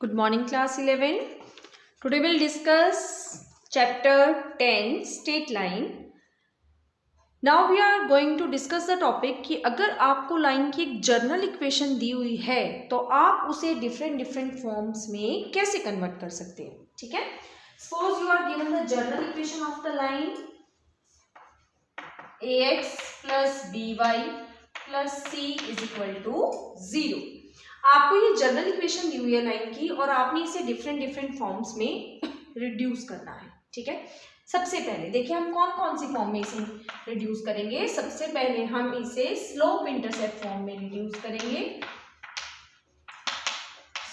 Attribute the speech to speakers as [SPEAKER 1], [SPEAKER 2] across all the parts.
[SPEAKER 1] Good morning, class 11. Today we'll discuss chapter 10, straight line. Now we are going to discuss the topic कि अगर आपको line की एक general equation दी हुई है तो आप उसे डिफरेंट फॉर्म्स में कैसे कन्वर्ट कर सकते हैं. ठीक है. Suppose you are given the journal equation of the line ax plus by plus c is equal to 0. आपको ये जनरल इक्वेशन दी हुई है लाइन की और आपने इसे डिफरेंट फॉर्म्स में रिड्यूस करना है. ठीक है. सबसे पहले देखिए हम कौन कौन सी फॉर्म में इसे रिड्यूस करेंगे. सबसे पहले हम इसे स्लोप इंटरसेप्ट फॉर्म में रिड्यूस करेंगे.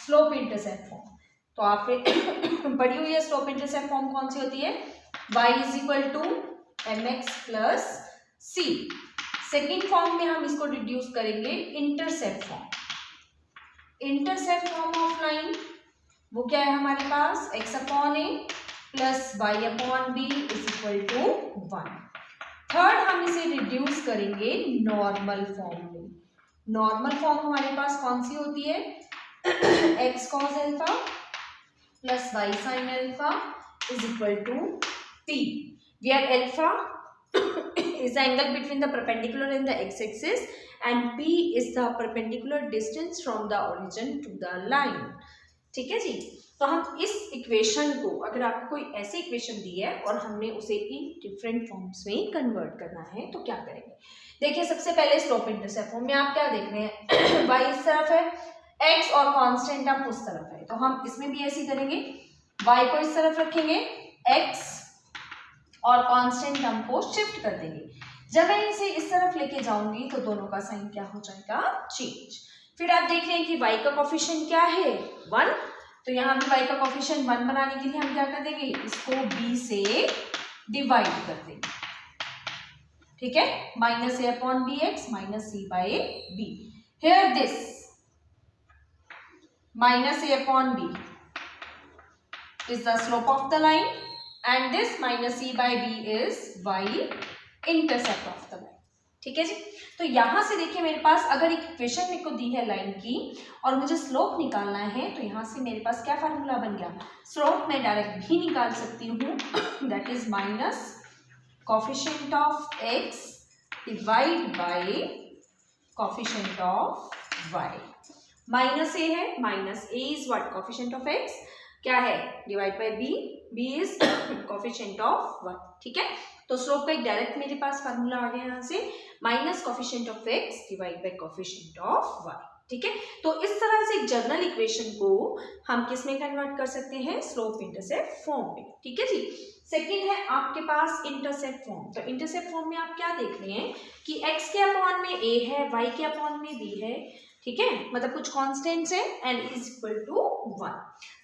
[SPEAKER 1] स्लोप इंटरसेप्ट फॉर्म तो आपने पढ़ी हुई है. स्लोप इंटरसेप्ट फॉर्म कौन सी होती है? y is equal to mx plus c. Second form में हम इसको रिड्यूस करेंगे intercept form. Intercept form of line वो क्या है हमारे पास? x upon A plus Y upon B is equal to 1. Third हम इसे रिड्यूस करेंगे नॉर्मल फॉर्म में. नॉर्मल फॉर्म हमारे पास कौन सी होती है? x cos alpha plus y sine alpha is equal to p, where alpha is the angle between the perpendicular and the x-axis and p is the perpendicular distance from the origin to the line. ठीक है जी. तो हम इस equation को, अगर आपको कोई ऐसी इक्वेशन दी है और हमने उसे इन डिफरेंट फॉर्म्स में कन्वर्ट करना है तो क्या करेंगे. देखिए सबसे पहले स्लोप इंटरसेप्ट फॉर्म में आप क्या देख रहे हैं? y इस तरफ है, x और कांस्टेंट हम उस तरफ है. तो हम इसमें भी ऐसे करेंगे. y को इस तरफ रखेंगे, x और कांस्टेंट टर्म को शिफ्ट कर देंगे. जब मैं इसे इस तरफ लेके जाऊंगी तो दोनों का साइन क्या हो जाएगा? चेंज. फिर आप देख रहे हैं कि y का कोफिशिएंट क्या है? 1. तो यहाँ भी y का कोफिशिएंट 1 बनाने के लिए हम क्या कर देंगे? इसको b से डिवाइड कर देंगे. ठीक है. Minus a upon B X minus c by b. Here this minus a upon b is the slope of the line and this minus c by b is y intercept of the line. ठीक है जी. तो यहां से देखिए मेरे पास अगर एक इक्वेशन मेरे को दी है लाइन की और मुझे स्लोप निकालना है तो यहां से मेरे पास क्या फार्मूला बन गया? स्लोप मैं डायरेक्ट भी निकाल सकती हूँ. That is minus coefficient of x divide by coefficient of y. Minus a है, minus a is what? Coefficient of x. क्या है? Divide by b. b is coefficient of y. ठीक है. तो स्लोप का एक डायरेक्ट मेरे पास फार्मूला आ गया यहाँ से, minus coefficient of x divide by coefficient of y. ठीक है. तो इस तरह से एक जर्नल इक्वेशन को हम किस में कन्वर्ट कर सकते हैं? स्लोप इंटरसेप्ट फॉर्म में. ठीक है जी. सेकेंड है आपके पास इंटरसेप्ट फॉर्म. तो इंटरसेप्ट फॉर्म में आप क्या देख रहे हैं कि x के अपॉन में a है, y के अपॉन में b है. ठीक है. मतलब कुछ कॉन्स्टेंट्स है एंड इज इक्वल टू 1.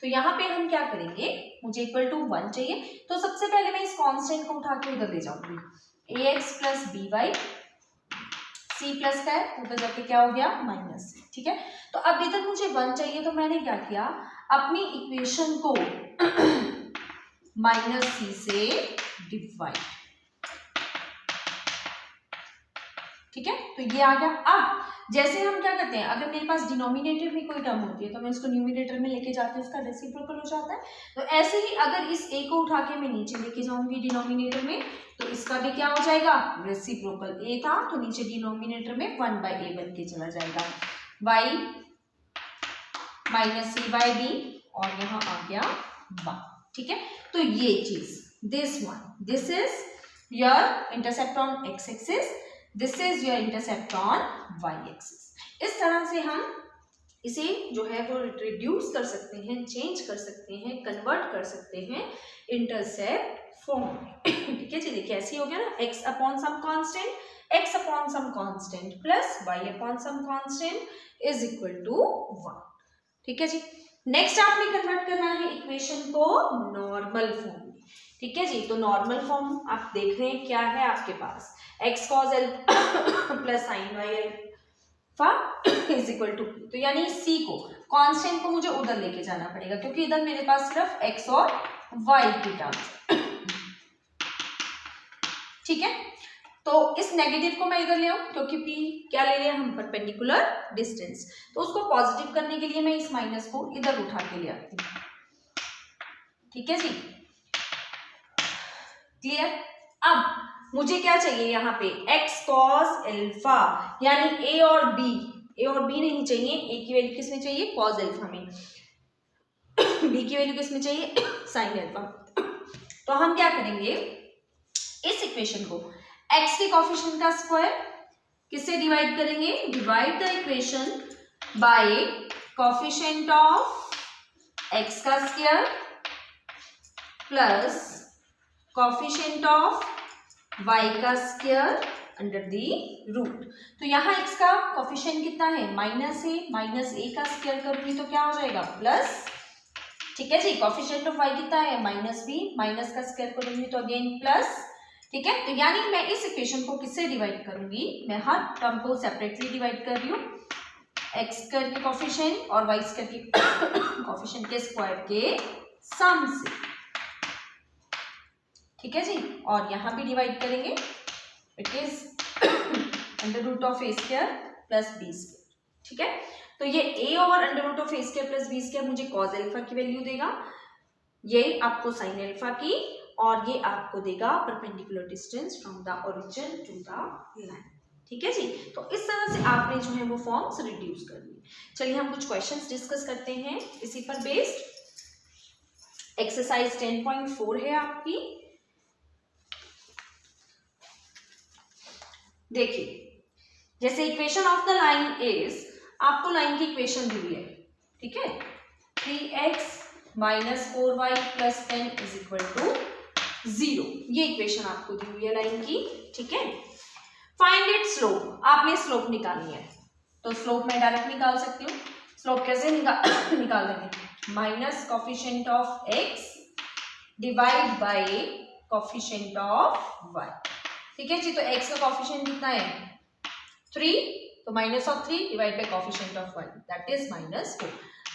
[SPEAKER 1] तो यहाँ पे हम क्या करेंगे? मुझे इक्वल टू 1 चाहिए. तो सबसे पहले मैं इस कांस्टेंट को उठा के उधर ले जाऊंगी. ax plus b y c plus का है, उधर जाके क्या हो गया? माइनस. ठीक है. तो अब इधर मुझे 1 चाहिए तो मैंने क्या किया? अपनी इक्वेशन को माइनस c से डिवाइड. ठीक है. तो ये आ गया. अब जैसे हम क्या करते हैं, अगर मेरे पास डिनोमिनेटर में कोई टर्म होती है तो मैं उसको न्यूमिनेटर में लेके जाती हूँ, उसका रेसिप्रोकल हो जाता है. तो ऐसे ही अगर इस a को उठा के मैं नीचे लेके जाऊंगी डिनोमिनेटर में तो इसका भी क्या हो जाएगा? रेसिप्रोकल. a था तो नीचे डिनोमिनेटर में 1 बाय a बन के चला जाएगा. y minus c by b और यहाँ आ गया 1. ठीक है. तो ये चीज, this one, this is your intercept on x axis, this is your intercept on y axis. इस तरह से हम इसे जो है वो रिड्यूस कर सकते हैं, चेंज कर सकते हैं, कन्वर्ट कर सकते हैं इंटरसेप्ट फॉर्म में. ठीक है जी. देखिए ऐसे हो गया ना, x upon some constant, x upon some constant plus y upon some constant is equal to 1. ठीक है जी. नेक्स्ट आपने कन्वर्ट करना है इक्वेशन को नॉर्मल फॉर्म में. ठीक है जी. तो नॉर्मल फॉर्म आप देख रहे हैं क्या है आपके पास? x cos alpha plus sine y alpha is equal to p. तो यानी c को, कांस्टेंट को मुझे उधर लेके जाना पड़ेगा क्योंकि इधर मेरे पास सिर्फ x और y की टर्म. ठीक है. तो इस नेगेटिव को मैं इधर ले आऊं क्योंकि P क्या ले लिया हम, परपेंडिकुलर डिस्टेंस, तो उसको पॉजिटिव करने के लिए मैं इस माइनस को इधर उठा के ले आती हूँ। ठीक है जी, क्लियर। अब मुझे क्या चाहिए यहाँ पे, x cos अल्फा, यानी a और b नहीं चाहिए, a की वैल्यू किसमें चाहिए, cos अल्फा में, b की वैल्यू किसमें चाहिए, sin अल्फा। तो हम क्या करेंगे, इस इक्वेशन को x के कोफिशिएंट का स्क्वायर किससे डिवाइड करेंगे, divide the equation by coefficient of x का square plus coefficient of y का स्क्वायर अंडर दी रूट। तो यहाँ x का कोफिशिएंट कितना है, माइनस है, माइनस a का स्क्वायर करूंगी तो क्या हो जाएगा, प्लस। ठीक है जी, कोफिशिएंट ऑफ y कितना है, माइनस b, माइनस का स्क्वायर करूंगी तो अगेन प्लस। ठीक है, तो यानी मैं इस इक्वेशन को किससे डिवाइड करूंगी, मैं हर टर्म को सेपरेटली डिवाइड कर रही हूँ, एक्स स्क्वायर के कोफिशिएंट और वाई स्क्वायर के कोफिशिएंट के स्क्वायर के सम से। ठीक है जी, और यहाँ भी डिवाइड करेंगे, it is under root of a square plus b square. ठीक है, तो ये a over under root of a square plus b square मुझे कॉस अल्फा की वैल्यू देगा, ये आपको साइन अल्फा की, और ये आपको देगा perpendicular distance from the origin to the line. ठीक है जी, तो इस तरह से आपने जो है वो फॉर्म्स रिड्यूस कर ली। चलिए हम कुछ क्वेश्चंस डिस्कस करते हैं इसी पर बेस्ड। एक्सरसाइज 10.4 है आपकी, देखिए जैसे equation of the line is, आपको लाइन की इक्वेशन दी हुई है, ठीक है, 3x minus 4y plus 10 is equal to 0, ये इक्वेशन आपको दी हुई है लाइन की। ठीक है, फाइंड इट स्लोप, आपने स्लोप निकालनी है, तो स्लोप मैं डायरेक्ट निकाल सकती हूँ। स्लोप कैसे निकाल देंगे, minus coefficient of x divide by coefficient of y। ठीक है जी, तो x का कोफिशिएंट कितना है 3, तो minus of 3 divide by coefficient of y, that is minus 4।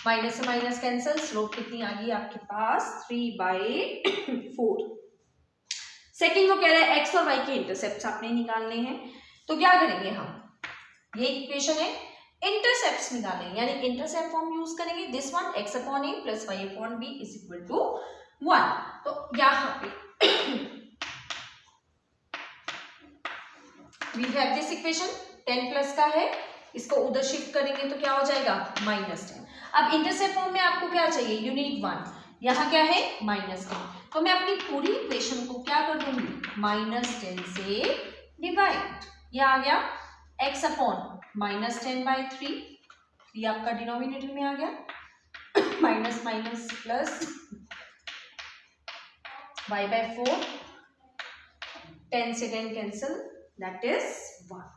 [SPEAKER 1] Minus से माइनस कैंसिल, स्लोप कितनी आ गई आपके पास 3/4। सेकंड वो कह रहा है x और y के इंटरसेप्ट्स आपने निकालने हैं, तो क्या करेंगे हम, ये इक्वेशन है, इंटरसेप्ट्स निकालेंगे, यानी इंटरसेप्ट फॉर्म यूज करेंगे, दिस वन x अपॉन a plus y upon b is equal to 1। तो यहाँ पे we have this equation, 10 plus का है, इसको उधर शिफ्ट करेंगे तो क्या हो जाएगा -10। अब इंटरसेप्ट फॉर्म में आपको क्या चाहिए, यू नीड 1, यहाँ क्या है -10, तो मैं अपनी पूरी इक्वेशन को क्या कर दूंगी, -10 से डिवाइड, ये आ गया x अपॉन -10/3, ये आपका डिनोमिनेटर में आ गया, माइनस माइनस प्लस y/4, 10 से 10 कैंसिल, दैट इज 1।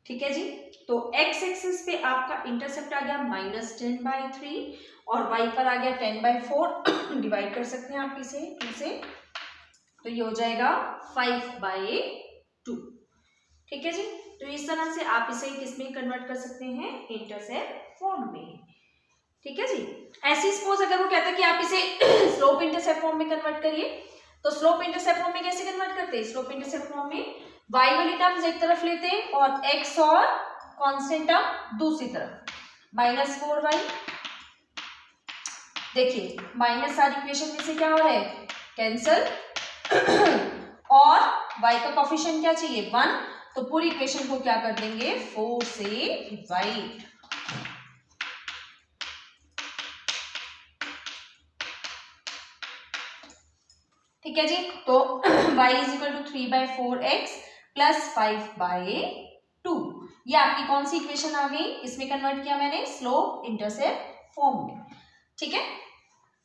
[SPEAKER 1] ठीक है जी, तो x एक्सिस पे आपका इंटरसेप्ट आ गया -10/3 और y पर आ गया 10/4, डिवाइड कर सकते हैं आप इसे 2 से, तो ये हो जाएगा 5/2। ठीक है जी, तो इस तरह से आप इसे किसमें कन्वर्ट कर सकते हैं, इंटरसेप्ट फॉर्म में। ठीक है जी, ऐसी सपोज अगर वो कहता है कि आप इसे स्लोप इंटरसेप्ट फॉर्म में कन्वर्ट करिए, तो स्लोप इंटरसेप्ट फॉर्म में कैसे कन्वर्ट करते हैं, स्लोप इंटरसेप्ट फॉर्म में y वाली टर्म्स एक तरफ लेते हैं और x और कांस्टेंट टर्म दूसरी तरफ, -4y, देखिए माइनस सारी इक्वेशन में से क्या हो रहा है, कैंसिल, और y का कोफिशिएंट क्या चाहिए 1, तो पूरी इक्वेशन को क्या कर देंगे 4 से डिवाइड। ठीक है जी, तो y is equal to 3/4x plus 5/2, ये आपकी कौन सी इक्वेशन आ गई, इसमें कन्वर्ट किया मैंने स्लोप इंटरसेप्ट फॉर्म में। ठीक है,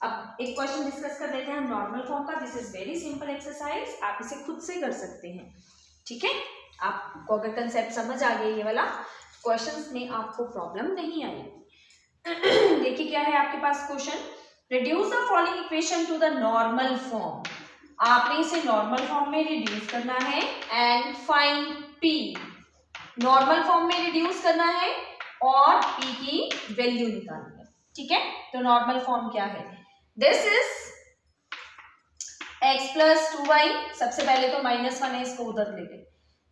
[SPEAKER 1] अब एक क्वेश्चन डिस्कस कर लेते हैं हम नॉर्मल फॉर्म का, this is very simple exercise, आप इसे खुद से कर सकते हैं। ठीक है, आपको अगर कंसेप्ट समझ आ गया ये वाला, क्वेश्चंस में आपको प्रॉब्लम नहीं आएगी। देखिए क्या है आपके पास question, reduce the following equation to the normal form, आपने इसे नॉर्मल फॉर्म में रिड्यूस करना है, and find p, normal form में रिड्यूस करना है और p की वैल्यू निकालनी है। ठीक है, तो नॉर्मल फॉर्म क्या है, this is x plus 2y, सबसे पहले तो -1 है, इसको उधर ले गए,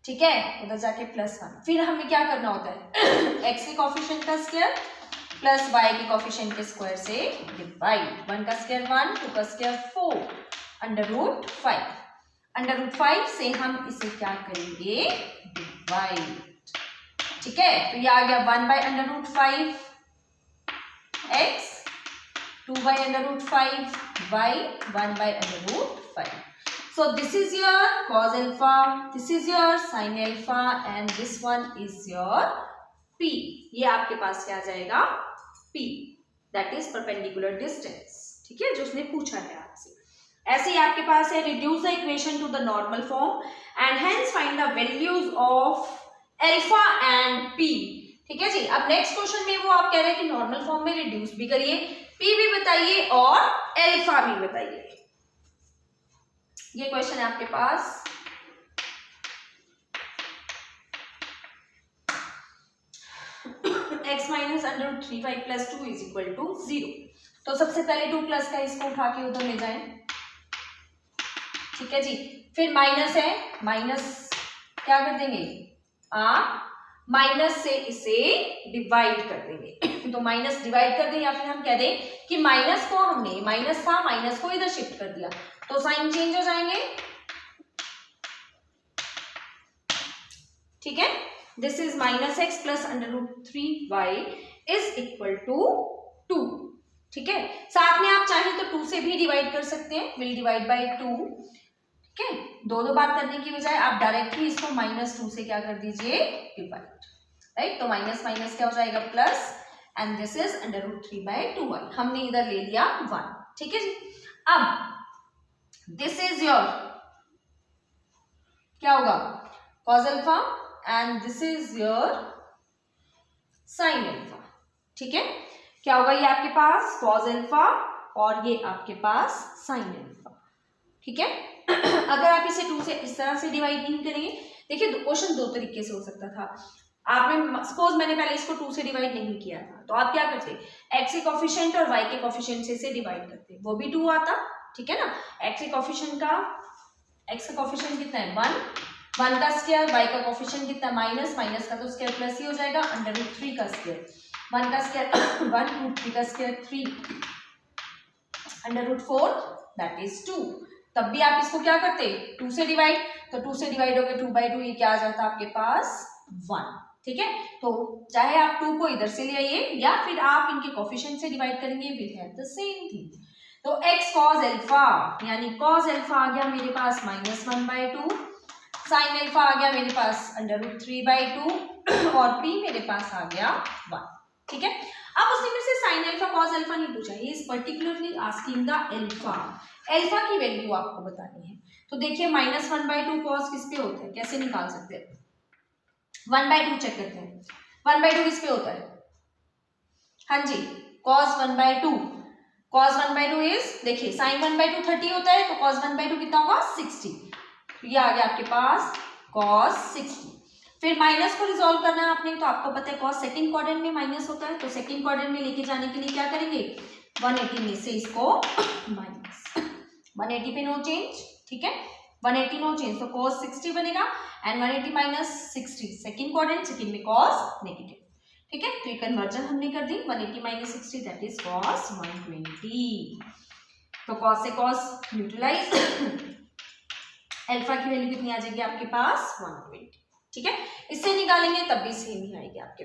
[SPEAKER 1] ठीक है, उधर जाके +1। फिर हमें क्या करना होता है x के कोफिशिएंट का स्क्वायर प्लस y के कोफिशिएंट के स्क्वायर से डिवाइड। 1 का स्क्वायर 1, 2 का स्क्वायर 4, √5। √5 से हम इसे क्या करेंगे, डिवाइड। ठीक है, तो ये आ गया 1/√5 x, 2/√5 y, 1/√5। So this is your cos alpha, this is your sin alpha and this one is your p। ये आपके पास क्या आ जाएगा, p, that is perpendicular distance। ठीक है, जो उसने पूछा है आपसे। ऐसे ही आपके पास है reduce the equation to the normal form and hence find the values of alpha and p। ठीक है जी, अब नेक्स्ट क्वेश्चन में वो आप कह रहे हैं कि नॉर्मल फॉर्म में रिड्यूस भी करिए, p भी बताइए और अल्फा भी बताइए। ये क्वेश्चन है आपके पास। x minus √3y plus 2 is equal to 0। तो सबसे पहले 2 प्लस का इसको उठा के उधर ले जाएं। ठीक है जी, फिर माइनस है, माइनस क्या कर देंगे, आप माइनस से इसे डिवाइड कर देंगे। तो माइनस डिवाइड कर दें या फिर हम कह दें कि माइनस को हमने, माइनस था, माइनस को इधर शिफ्ट कर दिया तो साइन चेंज हो जाएंगे। ठीक है, this is -x plus √3y is equal to 2। ठीक है, साथ में आप चाहें तो 2 से भी डिवाइड कर सकते हैं, विल डिवाइड बाय 2। ठीक है, दो बार करने की बजाय आप डायरेक्टली इसको -2 से क्या कर दीजिए, डिवाइड। राइट, तो माइनस माइनस क्या हो जाएगा, plus, and this is √3/2y। हमने इधर ले लिया 1। ठीक है जी, अब दिस इज योर क्या होगा, cos alpha and this is your sin alpha. ठीक है, क्या होगा, ये आपके पास cos अल्फा और ये आपके पास sin अल्फा। ठीक है, अगर आप इसे 2 से इस तरह से डिवाइड नहीं करेंगे, देखिए क्वेश्चन 2 तरीके से हो सकता था। आपने सपोज मैंने पहले इसको 2 से डिवाइड नहीं किया था, तो आप क्या करते, x के कोफिशिएंट और y के कोफिशिएंट से इसे डिवाइड करते, वो भी 2 आता। ठीक है ना, x के कोफिशिएंट का, x का कोफिशिएंट कितना है 1 का स्क्वायर, y का कोफिशिएंट कितना माइनस, माइनस का तो स्क्वायर प्लस ही हो जाएगा, √3 का स्क्वायर, 1 का स्क्वायर 1, √3 का स्क्वायर 3, √4 दैट इज 2। तब भी आप इसको क्या करते, 2 से डिवाइड, तो 2 से डिवाइड हो गए 2/2, ये क्या आ जाता है आपके पास 1। ठीक है, तो चाहे आप 2 को इधर से ले आइए या फिर आप इनके कोफिशिएंट से डिवाइड करेंगे, will have the same thing. तो x cos अल्फा यानी cos अल्फा आ गया मेरे पास -1/2, sin अल्फा आ गया मेरे पास √3/2 और p मेरे पास आ गया 1। ठीक है, अब उसने मेरे से sin अल्फा cos अल्फा नहीं पूछा, he is particularly asking the alpha. Alpha की वैल्यू आपको बतानी है। तो देखिए -1/2 cos किस पे होता है, कैसे निकाल सकते हैं, 1/2 चेक करते हैं, 1/2 किस पे होता है, हाँ जी cos 1/2, cos 1/2 इज, देखिए sin 1/2 30 होता है, तो cos 1/2 कितना होगा 60। तो ये आ गया आपके पास cos 60। फिर माइनस को रिजॉल्व करना है आपने, तो आपको पता है cos सेकंड क्वाड्रेंट में माइनस होता है, तो सेकंड क्वाड्रेंट में लेके जाने के लिए क्या करेंगे, 180 में से इसको माइनस, 180 पे नो चेंज। ठीक है, 180 नो चेंज, तो cos 60 बनेगा and 180 minus 60 second quadrant, second में cos नेगेटिव। ठीक है, तो ये कन्वर्जन हमने कर दी, 180 माइनस 60 दैट इज cos 120। तो cos से cos न्यूट्रलाइज, अल्फा की वैल्यू कितनी आ जाएगी आपके पास 120। ठीक है, इससे निकालेंगे तब भी सेम ही आएगी आपके,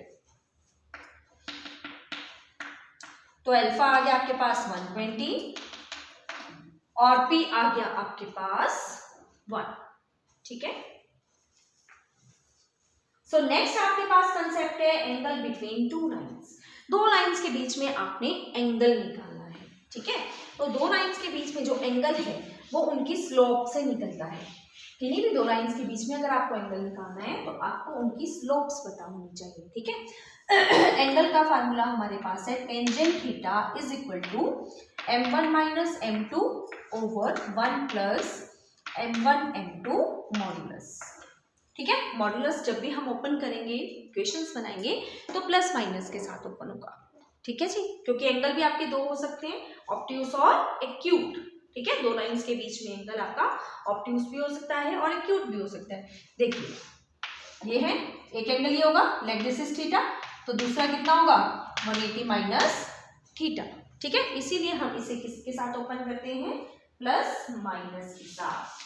[SPEAKER 1] तो अल्फा आ गया आपके पास 120 और p आ गया आपके पास 1। ठीक है, सो नेक्स्ट आपके पास कंसेप्ट है एंगल बिटवीन टू लाइंस। दो लाइंस के बीच में आपने एंगल निकालना है। ठीक है, तो दो लाइंस के बीच में जो एंगल है वो उनकी स्लोप से निकलता है। किन्हीं भी दो लाइंस के बीच में अगर आपको एंगल निकालना है तो आपको उनकी स्लोप्स पता होनी चाहिए। ठीक है, एंगल का फार्मूला हमारे पास है tangent theta is equal to m1 minus m2 over 1 plus m1 m2 modulus. ठीक है, मॉड्यूलस जब भी हम ओपन करेंगे, इक्वेशंस बनाएंगे तो प्लस माइनस के साथ ओपन होगा। ठीक है जी, क्योंकि एंगल भी आपके दो हो सकते हैं, ऑब्ट्यूस और एक्यूट। ठीक है, दो लाइंस के बीच में एंगल आपका ऑब्ट्यूस भी हो सकता है और एक्यूट भी हो सकता है। देखिए ये है एक एंगल ये होगा, लेट दिस इज थीटा, तो दूसरा कितना होगा 180 माइनस थीटा। ठीक है, इसीलिए हम इसे किसके साथ ओपन करते हैं, प्लस माइनस के साथ।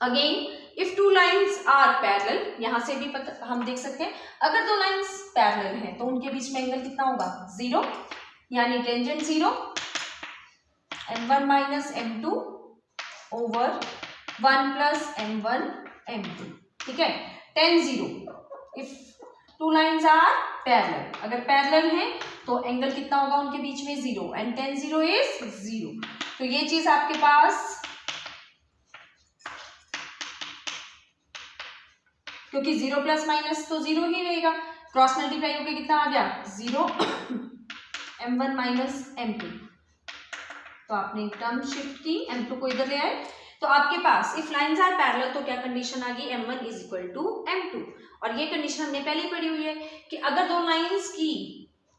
[SPEAKER 1] Again if two lines are parallel, यहां से भी हम देख सकते हैं अगर दो लाइन्स पैरेलल हैं तो उनके बीच में एंगल कितना होगा 0, यानी tangent 0, m1 minus m2 over 1 plus m1 m2। ठीक है, tan 0 if two lines are parallel, अगर पैरेलल है तो एंगल कितना होगा उनके बीच में 0 एंड tan 0 इज 0। तो ये चीज आपके पास, क्योंकि 0 प्लस माइनस तो 0 ही रहेगा, क्रॉस मल्टीप्लाई होकर कितना आ गया 0 m1 माइनस m2। तो आपने टर्म शिफ्ट की, m2 को इधर ले आए, तो आपके पास इफ लाइन्स आर पैरेलल तो क्या कंडीशन आ गई m1 is equal to m2। और ये कंडीशन हमने पहले पढ़ी हुई है कि अगर दो लाइन्स की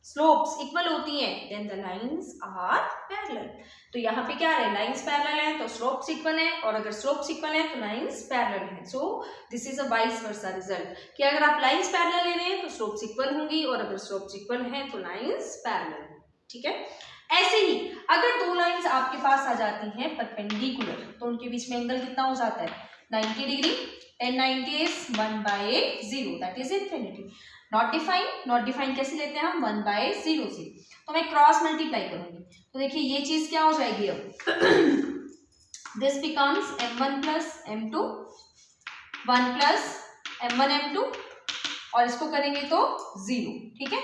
[SPEAKER 1] स्लोप्स इक्वल होती हैं then the lines are parallel. तो यहाँ पे क्या है, लाइन्स पैरेलल है तो स्लोप्स इक्वल है, और अगर स्लोप्स इक्वल है तो लाइन्स पैरेलल है। So this is a vice versa result कि अगर आप लाइन्स पैरेलल ले रहे हैं तो स्लोप्स इक्वल होंगी, और अगर स्लोप्स इक्वल हैं तो लाइन्स पैरेलल है। ठीक है, ऐसे ही अगर दो लाइन्स आपके पास आ जाती हैं परपेंडिकुलर तो उनके बीच में एंगल कितना हो जाता है 90 degree, tan 90 is 1/0 that is infinity. Not define, not define कैसे लेते हैं हम 1/0 से, तो मैं क्रॉस मल्टीप्लाई करूंगी तो देखिए ये चीज क्या हो जाएगी, अब this becomes m1 plus m2 1 plus m1 m2, और इसको करेंगे तो 0। ठीक है,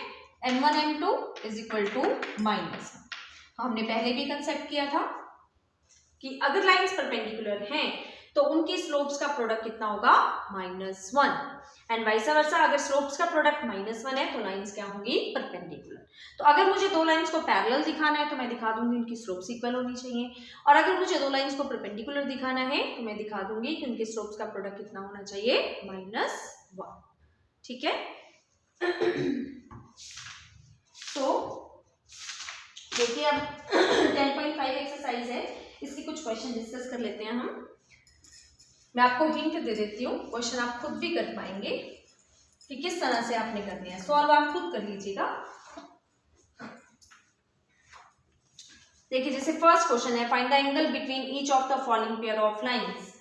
[SPEAKER 1] m1 m2 is equal to minus, हमने पहले भी कंसेप्ट किया था कि अगर लाइंस परपेंडिकुलर हैं तो उनकी स्लोप्स का प्रोडक्ट कितना होगा -1, एंड वाइस वर्सा अगर स्लोप्स का प्रोडक्ट -1 है तो लाइंस क्या होंगी परपेंडिकुलर। तो अगर मुझे दो लाइंस को पैरेलल दिखाना है तो मैं दिखा दूंगी उनकी स्लोप्स इक्वल होनी चाहिए, और अगर मुझे दो लाइंस को परपेंडिकुलर दिखाना है तो मैं दिखा दूंगी कि उनके स्लोप्स का प्रोडक्ट कितना होना चाहिए -1। ठीक है, तो देखिए अब 10.5 एक्सरसाइज है, इसकी कुछ क्वेश्चन डिस्कस कर लेते हैं हम। मैं आपको हिंट दे देती हूँ, क्वेश्चन आप खुद भी कर पाएंगे कि किस तरह से आपने करने हैं, सॉल्व आप खुद कर लीजिएगा। देखिए जैसे फर्स्ट क्वेश्चन है, find the angle between each of the following pair of lines,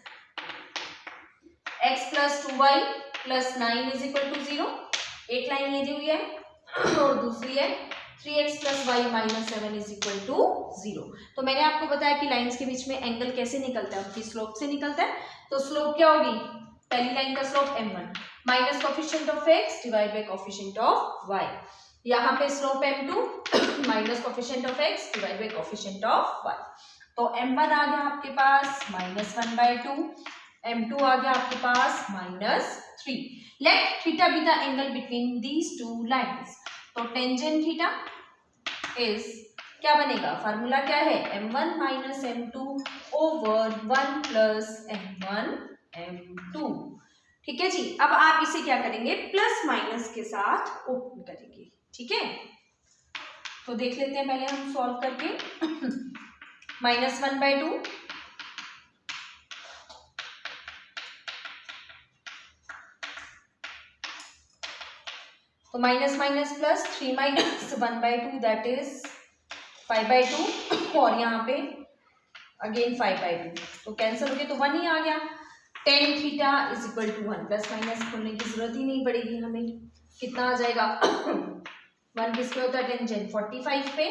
[SPEAKER 1] x plus 2y plus 9 is equal to 0। एक लाइन ये दी हुई है और दूसरी है 3x plus y minus 7 is equal to 0। तो मैंने आपको बताया कि लाइंस के बीच में एंगल कैसे निकलता है, उनकी स्लोप से निकलता है। तो स्लोप क्या होगी, पहली लाइन का slope m1 minus coefficient of x divide by coefficient of y, यहाँ पे slope m2 minus coefficient of x divide by coefficient of y। तो m1 आ गया आपके पास -1/2, m2 आ गया आपके पास -3। Let theta be the angle between these two lines. तो tangent theta is क्या बनेगा, फार्मूला क्या है m1 minus m2 over 1 plus m1 m2। ठीक है जी, अब आप इसे क्या करेंगे प्लस माइनस के साथ ओपन करेंगे। ठीक है, तो देख लेते हैं पहले हम सॉल्व करके। -1/2 तो minus minus plus 3 minus 1/2 that is 5/2, और यहाँ पे अगेन 5/2, तो कैंसिल हो गया तो 1 ही आ गया। tan theta is equal to 1, plus minus खोलने की जरूरत ही नहीं पड़ेगी हमें, कितना आ जाएगा 1 किस पे होता है टेंजेंट 45 पे,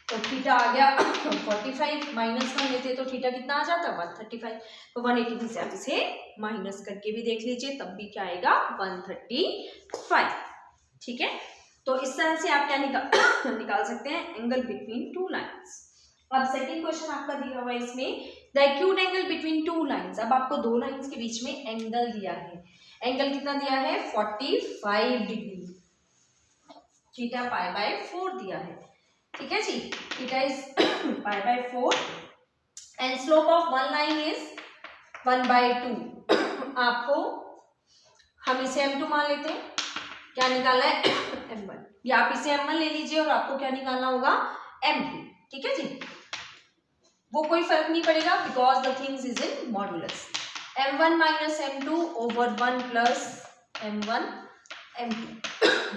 [SPEAKER 1] तो थीटा आ गया 45, -1 लेते तो थीटा कितना आ जाता 135, तो 180 से आप इसे माइनस करके भी देख लीजिए तब भी क्या आएगा 135। ठीक है, तो इस तरह से आप क्या निकाल सकते हैं एंगल बिटवीन टू लाइंस। अब सेकंड क्वेश्चन आपका दिया हुआ है इसमें, the acute angle between two lines. अब आपको दो लाइंस के बीच में एंगल दिया है, एंगल कितना दिया है 45 डिग्री, थीटा π/4 दिया है। ठीक है जी, theta is π/4 and slope of one line is 1/2। आपको हम इसे m2 मान लेते हैं, क्या निकालना है m1, या आप इसे m1 ले लीजिए और आपको क्या निकालना होगा m2। ठीक है जी, वो कोई फर्क नहीं पड़ेगा because the things is in modulus. m1 minus m2 over 1 plus m1 m2,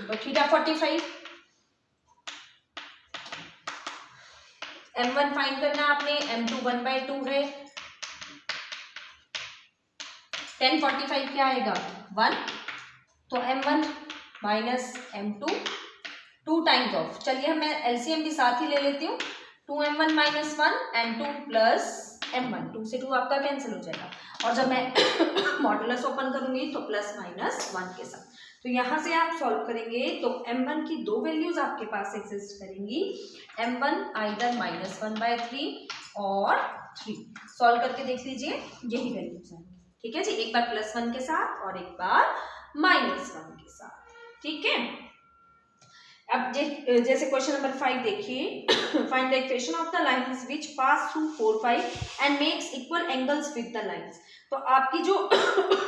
[SPEAKER 1] तो थीटा 45, m1 फाइंड करना आपने, m2 1/2 है, tan 45 क्या आएगा 1, तो m1 minus m2 2 times of, चलिए हम मैं एलसीएम भी साथ ही ले लेती हूँ, 2m1 minus 1 m2 plus m1, 2 से 2 आपका कैंसिल हो जाएगा, और जब मैं मॉडुलस ओपन करूंगी तो प्लस माइनस 1 के साथ, तो यहाँ से आप सॉल्व करेंगे तो m1 की दो वैल्यूज आपके पास एग्जिस्ट करेंगी, m1 आइदर -1/3 और 3, सॉल्व करके देख लीजिए यही वैल्यूज हैं, ठीक है जी, एक बार +1 के साथ और एक बार -1 के साथ, ठीक है। अब जैसे क्वेश्चन नंबर 5 देखिए, find the equation of the lines which pass through 4, 5 and makes equal angles with the lines, तो आपकी जो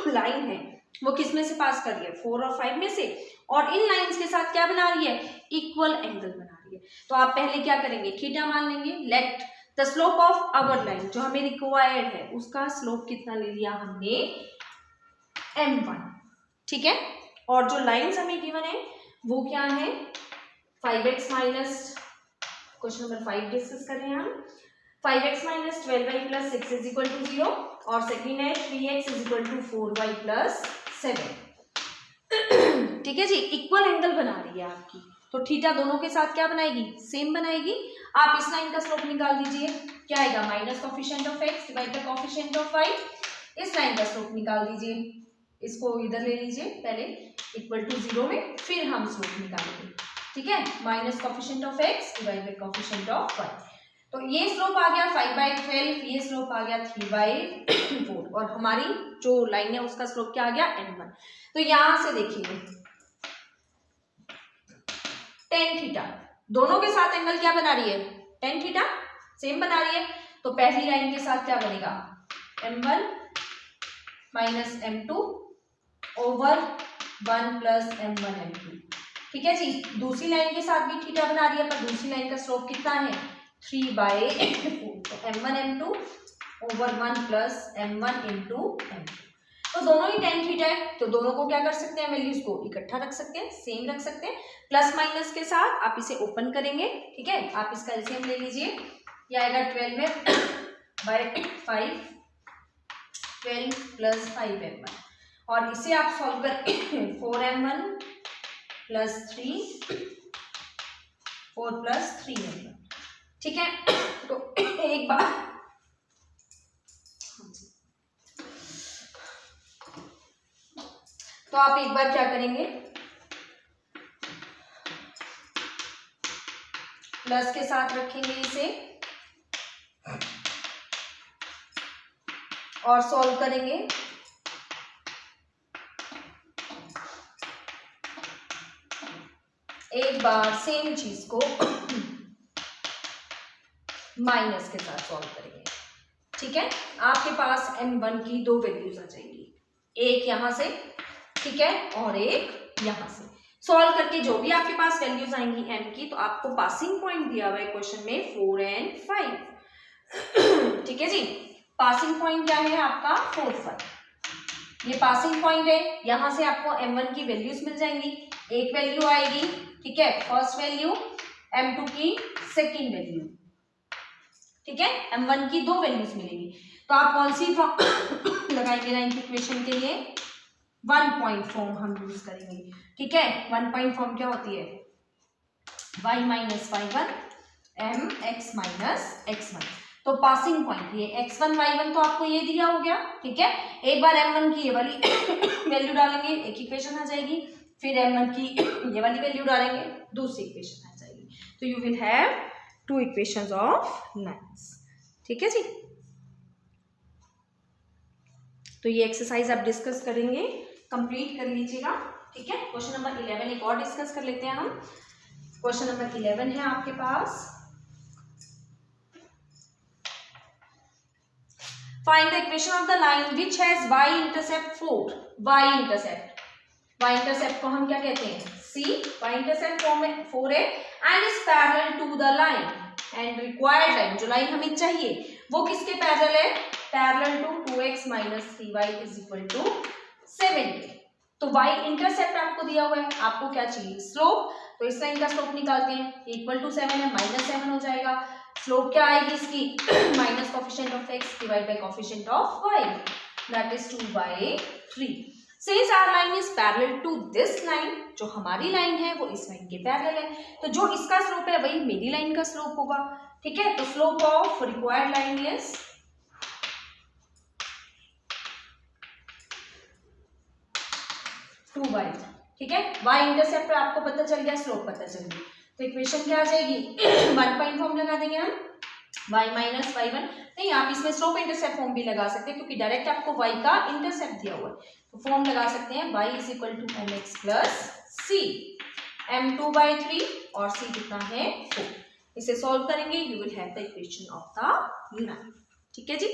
[SPEAKER 1] लाइन है वो किस में से पास कर रही है 4 और 5 में से, और इन लाइंस के साथ क्या बना रही है इक्वल एंगल बना रही है, तो आप पहले क्या करेंगे थीटा मान लेंगे, let the slope of our line जो हमें रिक्वायर्ड है उसका स्लोप कितना ले लिया हमने m1, ठीक है, और जो लाइंस हमें गिवन है वो क्या है 5x minus, question number 5 discuss कर रहे हैं हम, 5x minus 12y plus 6 is equal to 0, और सेकेंड है 3x is equal to 4y plus 7, ठीक है जी, इक्वल एंगल बना रही है आपकी, तो थीटा दोनों के साथ क्या बनाएगी सेम बनाएगी, आप इस लाइन का स्लोप निकाल दीजिए, क्या आएगा minus coefficient of x divide by coefficient of y, इस लाइन का स्लोप निकाल दीजिए, इसको इधर ले लीजिए पहले इक्वल टू 0 में, फिर हम स्लोप निकालेंगे, ठीक है, minus coefficient of x divide by coefficient of y, तो ये स्लोप आ गया 5/12, ये स्लोप आ गया 3/4, और हमारी जो लाइन है उसका स्लोप क्या आ गया m1, तो यहां से देखिए tan थीटा दोनों के साथ एंगल क्या बना रही है tan थीटा सेम बना रही है, तो पहली लाइन के साथ क्या बनेगा m1 minus m2 over 1 plus m1 m2, ठीक है जी, दूसरी लाइन के साथ भी थीटा बना रही है, पर दूसरी लाइन का स्लोप कितना है 3/4, तो m1 m2 over 1 plus m1 into m2, तो दोनों ही tan थीटा है, तो दोनों को क्या कर सकते हैं वैल्यूज को इकट्ठा रख सकते हैं, सेम रख सकते हैं, प्लस माइनस के साथ आप इसे ओपन करेंगे, ठीक है, आप इसका एलसीएम ले लीजिए, ये आएगा 12 में बाय 5, 12 प्लस 5m1, और इसे आप सॉल्व करेंगे 4m1 प्लस 3, 4 प्लस 3m1, ठीक है, तो एक बार तो आप एक बार क्या करेंगे प्लस के साथ रखेंगे इसे और सॉल्व करेंगे, एक बार सेम चीज को माइनस के साथ सॉल्व करेंगे, ठीक है, आपके पास m1 की दो वैल्यूज आ जाएंगी, एक यहां से, ठीक है, और एक यहां से, सॉल्व करके जो भी आपके पास वैल्यूज आएंगी m की, तो आपको पासिंग पॉइंट दिया हुआ है क्वेश्चन में 4 और 5, ठीक है जी, पासिंग पॉइंट क्या है आपका 4, 5, ये पासिंग पॉइंट है, यहां से आपको m1 की वैल्यूज मिल जाएंगी, एक वैल्यू आएगी, ठीक है, फर्स्ट वैल्यू, m2 की सेकेंड वैल्यू, ठीक है, m1 की दो वैल्यूज मिलेगी, तो आप कौन सी फॉर्म लगाएंगे नाइन्थ इक्वेशन के लिए 1 पॉइंट फॉर्म हम यूज करेंगे, ठीक है, 1 पॉइंट फॉर्म क्या होती है y minus y1 m x minus x1, तो पासिंग पॉइंट ये x1 y1 तो आपको ये दिया हो गया, ठीक है, एक बार m1 की ये वाली वैल्यू डालेंगे एक इक्वेशन आ जाएगी, फिर m1 की ये वाली वैल्यू डालेंगे दूसरी इक्वेशन आ जाएगी, तो you will have 2 equations of lines, ठीक है जी, तो ये एक्सरसाइज आप डिस्कस करेंगे, कंप्लीट कर लीजिएगा, ठीक है, क्वेश्चन नंबर 11 एक और डिस्कस कर लेते हैं हम, क्वेश्चन नंबर 11 है आपके पास, find the equation of the line which has y intercept 4, y intercept को हम क्या कहते हैं c, y इंटरसेप्ट 4 है and is parallel to the line, and required line जो लाइन हमें चाहिए वो किसके पैरेलल है? Parallel to 2x minus 3y is equal to 7 के। तो y इंटरसेप्ट आपको दिया हुआ है, आपको क्या चाहिए? स्लोप। तो इस लाइन का स्लोप निकालते हैं, इक्वल टू 7 है, -7 हो जाएगा। स्लोप क्या आएगी इसकी? Minus coefficient of x divide by coefficient of y, that is 2/3। Since our line is parallel to this line, जो हमारी लाइन है वो इस लाइन के पैरेलल है, तो जो इसका स्लोप है वही मेरी लाइन का स्लोप होगा। ठीक है, तो slope of required line is 2/3। ठीक है, y इंटरसेप्ट आपको पता चल गया, स्लोप पता चल गई, तो इक्वेशन क्या आ जाएगी? 1 पॉइंट फॉर्म लगा देंगे हम, y माइनस y1। नहीं, आप इसमें स्लोप इंटरसेप्ट फॉर्म भी लगा सकते हैं क्योंकि डायरेक्ट आपको y का इंटरसेप्ट दिया हुआ है, तो फॉर्म लगा सकते हैं y is equal to mx plus c, m 2/3 और c कितना है 4। इसे सॉल्व करेंगे, you will have the equation of the line. ठीक है जी।